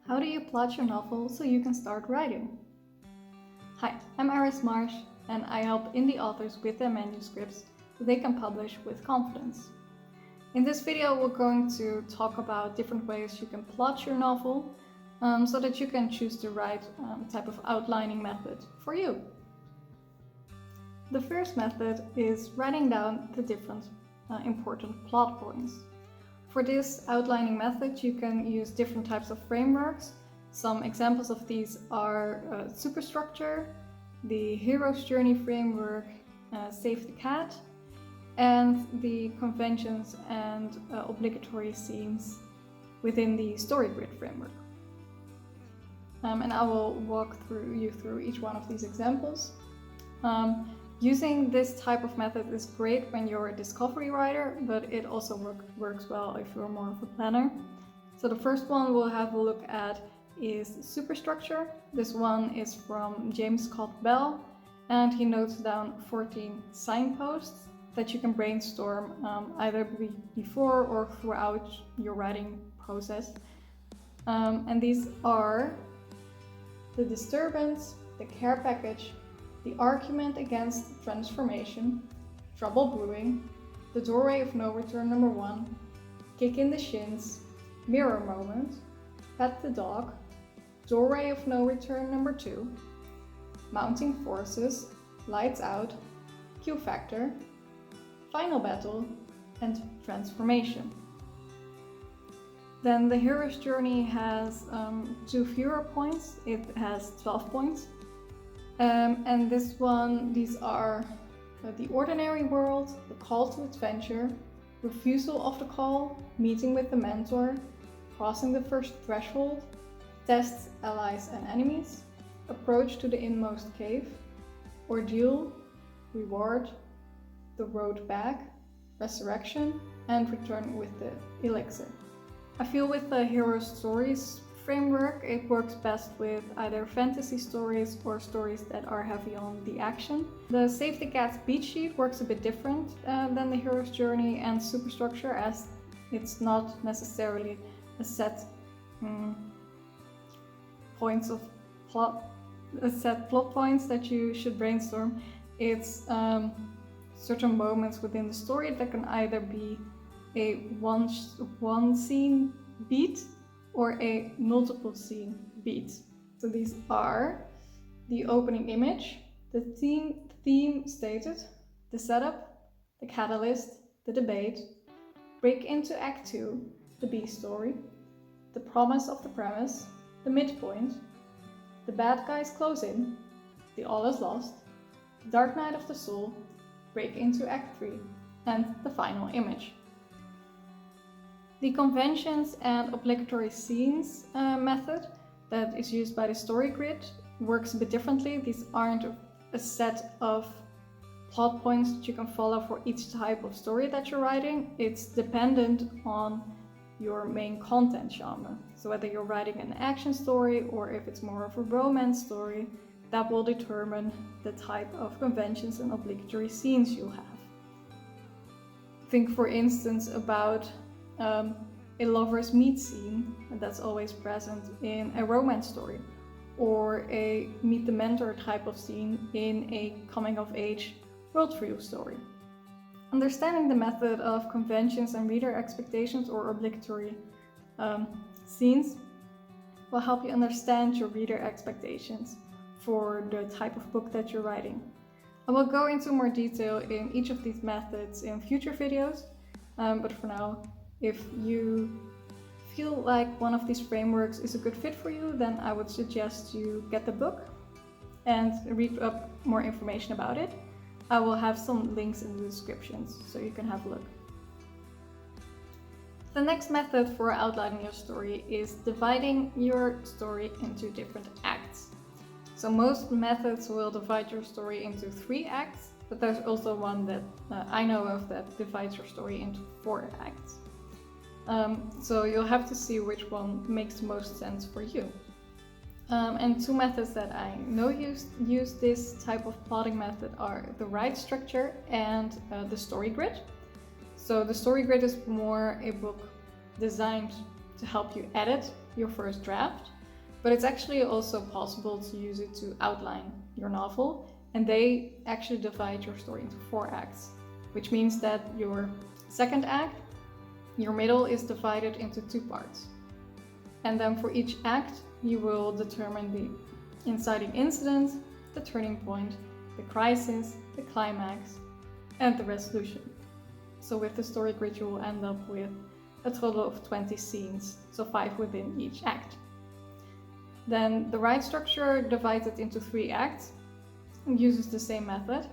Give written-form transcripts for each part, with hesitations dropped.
How do you plot your novel so you can start writing? Hi, I'm Iris Marsh, and I help indie authors with their manuscripts so they can publish with confidence. In this video, we're going to talk about different ways you can plot your novel so that you can choose the right type of outlining method for you. The first method is writing down the different important plot points. For this outlining method, you can use different types of frameworks. Some examples of these are Superstructure, the Hero's Journey framework, Save the Cat, and the conventions and obligatory scenes within the StoryGrid framework. And I will walk you through each one of these examples. Using this type of method is great when you're a discovery writer, but it also works well if you're more of a planner. So the first one we'll have a look at is Superstructure. This one is from James Scott Bell, and he notes down 14 signposts that you can brainstorm either before or throughout your writing process. And these are the disturbance, the care package, the argument against transformation, trouble brewing, the doorway of no return number 1, kick in the shins, mirror moment, pet the dog, doorway of no return number 2, mounting forces, lights out, Q factor, final battle, and transformation. Then the hero's journey has 2 fewer points. It has 12 points. And these are the ordinary world, the call to adventure, refusal of the call, meeting with the mentor, crossing the first threshold, tests allies and enemies, approach to the inmost cave, ordeal, reward, the road back, resurrection, and return with the elixir. I feel with the Hero's Stories framework, it works best with either fantasy stories or stories that are heavy on the action. The Save the Cat beat sheet works a bit different than the Hero's Journey and Superstructure, as it's not necessarily a set plot points that you should brainstorm. It's certain moments within the story that can either be a one scene beat or a multiple scene beat. So these are the opening image, the theme stated, the setup, the catalyst, the debate, break into Act 2, the B story, the promise of the premise, the midpoint, the bad guys close in, the all is lost, the dark night of the soul, break into Act 3, and the final image. The conventions and obligatory scenes method that is used by the StoryGrid works a bit differently. These aren't a set of plot points that you can follow for each type of story that you're writing. It's dependent on your main content genre. So whether you're writing an action story or if it's more of a romance story, that will determine the type of conventions and obligatory scenes you'll have. Think for instance about a lover's meet scene that's always present in a romance story, or a meet the mentor type of scene in a coming of age worldview story. Understanding the method of conventions and reader expectations or obligatory scenes will help you understand your reader expectations for the type of book that you're writing. I will go into more detail in each of these methods in future videos, but for now, if you feel like one of these frameworks is a good fit for you, then I would suggest you get the book and read up more information about it. I will have some links in the descriptions so you can have a look. The next method for outlining your story is dividing your story into different acts. So most methods will divide your story into 3 acts, but there's also one that I know of that divides your story into 4 acts. So you'll have to see which one makes the most sense for you. And 2 methods that I know use this type of plotting method are the Write Structure and the StoryGrid. So the StoryGrid is more a book designed to help you edit your first draft, But it's actually also possible to use it to outline your novel, and they actually divide your story into 4 acts, which means that your second act, your middle, is divided into 2 parts. And then for each act, you will determine the inciting incident, the turning point, the crisis, the climax, and the resolution. So with the story grid, you will end up with a total of 20 scenes, so 5 within each act. Then the ride structure divides it into 3 acts and uses the same method.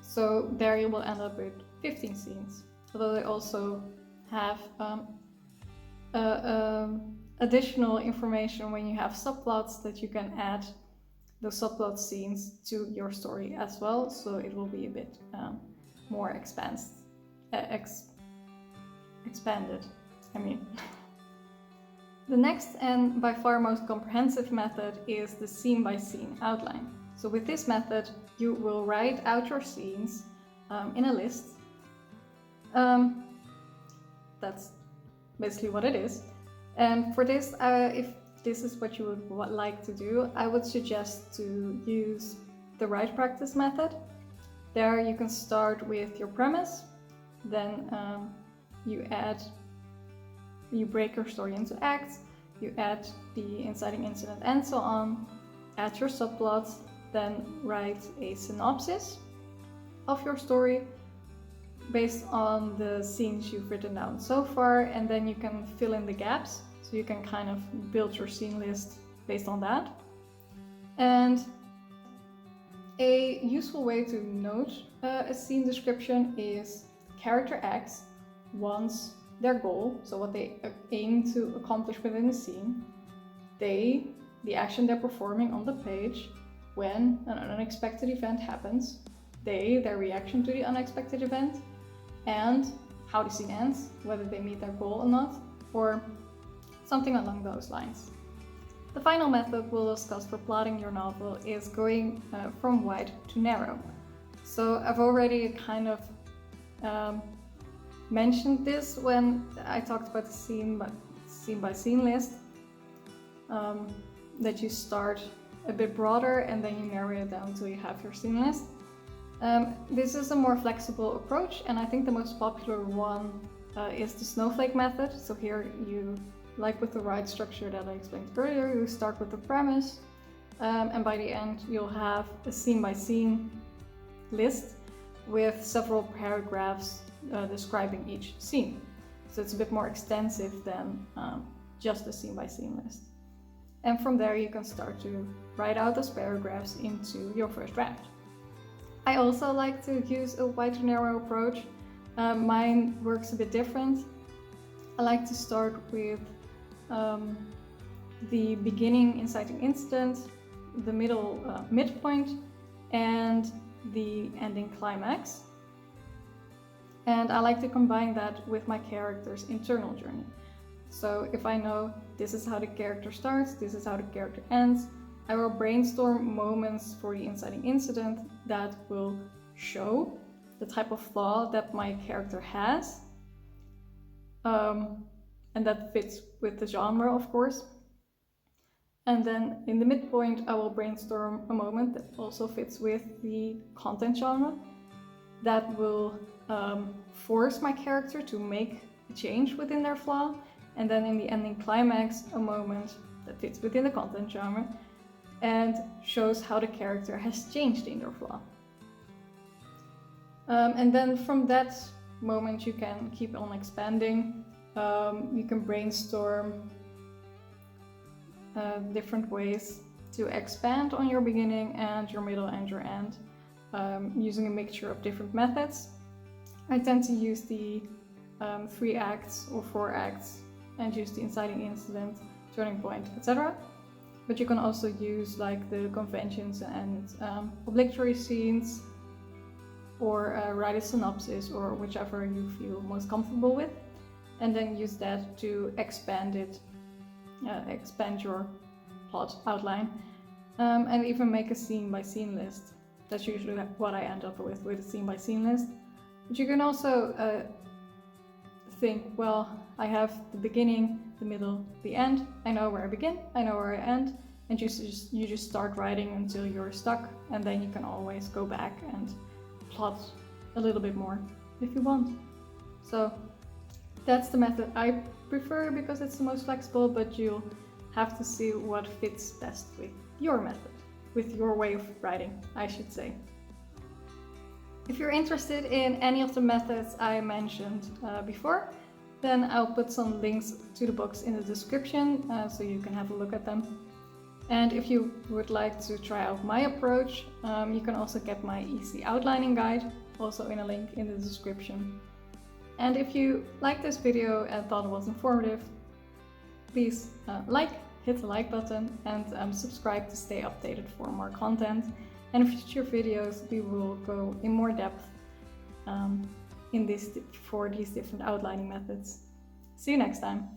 So there you will end up with 15 scenes, although they also have additional information when you have subplots that you can add those subplot scenes to your story as well, so it will be a bit more expanded. The next and by far most comprehensive method is the scene-by-scene outline. So with this method, you will write out your scenes in a list. That's basically what it is. And for this, if this is what you would like to do, I would suggest to use the write practice method. There you can start with your premise, then you break your story into acts, you add the inciting incident and so on, add your subplots, then write a synopsis of your story based on the scenes you've written down so far, and then you can fill in the gaps, so you can kind of build your scene list based on that. And a useful way to note a scene description is character X wants their goal, so what they aim to accomplish within the scene, the action they're performing on the page when an unexpected event happens, their reaction to the unexpected event, and how the scene ends, whether they meet their goal or not, or something along those lines. The final method we'll discuss for plotting your novel is going from wide to narrow. So I've already kind of mentioned this when I talked about the scene by scene list, that you start a bit broader and then you narrow it down until you have your scene list. This is a more flexible approach, and I think the most popular one is the snowflake method. So here you, like with the write structure that I explained earlier, you start with the premise, and by the end you'll have a scene by scene list with several paragraphs describing each scene. So it's a bit more extensive than just a scene by scene list. And from there you can start to write out those paragraphs into your first draft. I also like to use a wide to narrow approach. Mine works a bit different. I like to start with the beginning inciting incident, the middle midpoint, and the ending climax. And I like to combine that with my character's internal journey. So if I know this is how the character starts, this is how the character ends, I will brainstorm moments for the inciting incident that will show the type of flaw that my character has, and that fits with the genre, of course. And then in the midpoint, I will brainstorm a moment that also fits with the content genre that will force my character to make a change within their flaw. And then in the ending climax, a moment that fits within the content genre and shows how the character has changed in their flaw. And then from that moment, you can keep on expanding. You can brainstorm different ways to expand on your beginning and your middle and your end, using a mixture of different methods. I tend to use the 3 acts or 4 acts and use the inciting incident, turning point, etc. But you can also use like the conventions and obligatory scenes, or write a synopsis, or whichever you feel most comfortable with, and then use that to expand your plot outline, and even make a scene by scene list. That's usually what I end up with a scene by scene list. But you can also think, well, I have the beginning, the middle, the end. I know where I begin, I know where I end, and you just start writing until you're stuck, and then you can always go back and plot a little bit more if you want. So that's the method I prefer because it's the most flexible, but you'll have to see what fits best with your method, with your way of writing, I should say. If you're interested in any of the methods I mentioned before, then I'll put some links to the books in the description so you can have a look at them. And if you would like to try out my approach, you can also get my easy outlining guide, also in a link in the description. And if you liked this video and thought it was informative, please hit the like button and subscribe to stay updated for more content. And in future videos, we will go in more depth for these different outlining methods. See you next time.